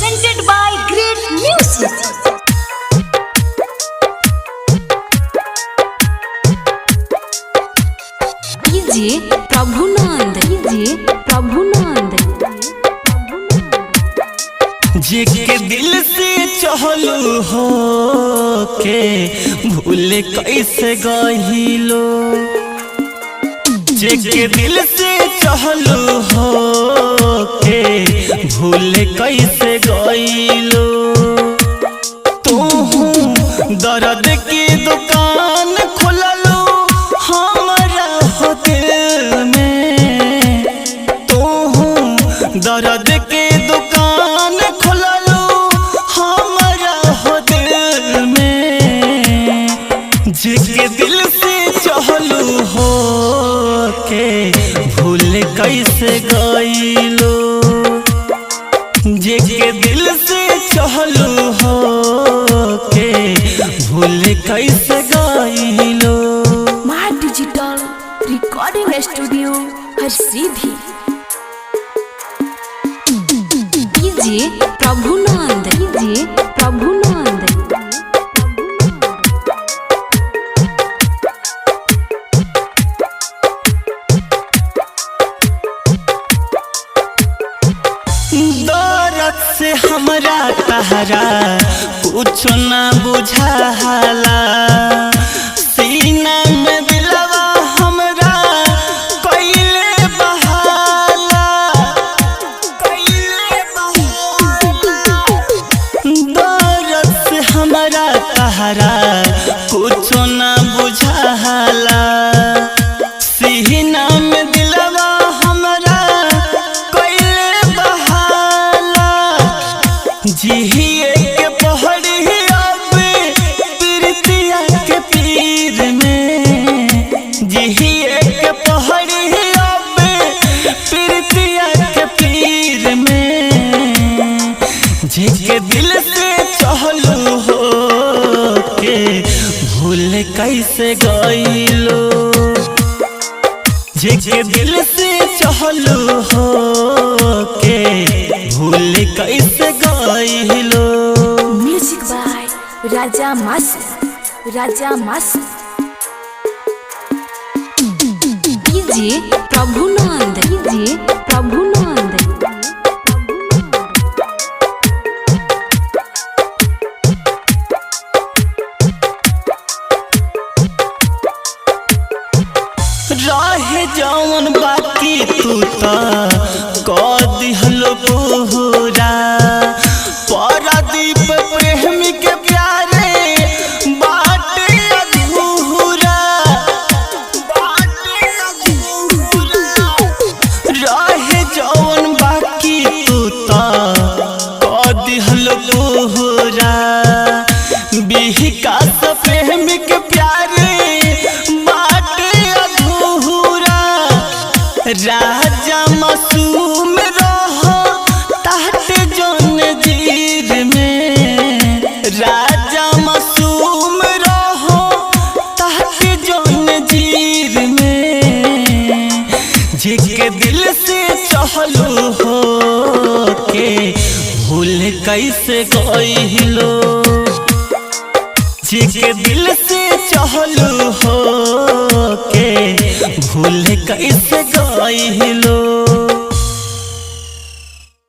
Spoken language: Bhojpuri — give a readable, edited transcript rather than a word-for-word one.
presented by Great Music. DJ Prabhunand जे के दिल से चहलू हो के भूल कैसे गहिलो, जे के दिल से चहलू हो के भूल कैसे गइलो। तू दर्द की दुकान खुललो हमारा हो दिल में, तू दर्द की दुकान खुललो हमारा हो दिल में। जिसके दिल से चहलू हो के भूल कैसे गइलो, जिसके दिल से चहलू हो के भूल कैसे गइलो। माँ डिजिटल रिकॉर्डिंग स्टूडियो हर सीधी। डीजे प्रभुनंद दर्द से हमरा तहरा कुछ ना बुझाला, सीना में दिलवा हमरा कइले बहाला। दर्द से हमरा तहरा कुछ ना बुझाला, सीना में दिलवा हमरा कइले बहाला। जिहिए के पहाड़ी अब प्रीतिया के पीर में, जिहिए के पहाड़ी अब प्रीतिया के पीर में। जिसके दिल से चहलू हो के भूल कैसे गइलो, जिसके दिल से चहलू हो के भूल कैसे गइलो। म्यूजिक बाय राजा मासी। डीजे प्रभुनंद रहे जौन बाकी तू ता कह दिहलो पूरा, पारादीप प्रेम के प्यारे बाटे अधूरा। रहे जौन बाकी तू ता कह दिहलो पूरा, विकास प्रेम के प्यारे राजा मासूम रहो ताहट जौन जीर में, राजा मासूम रहो ताहट जौन जीर में। जिसके दिल से चहलू हो के भूल कैसे गइलो, जिसके दिल से चहलू हो के भूल कैसे गइलो।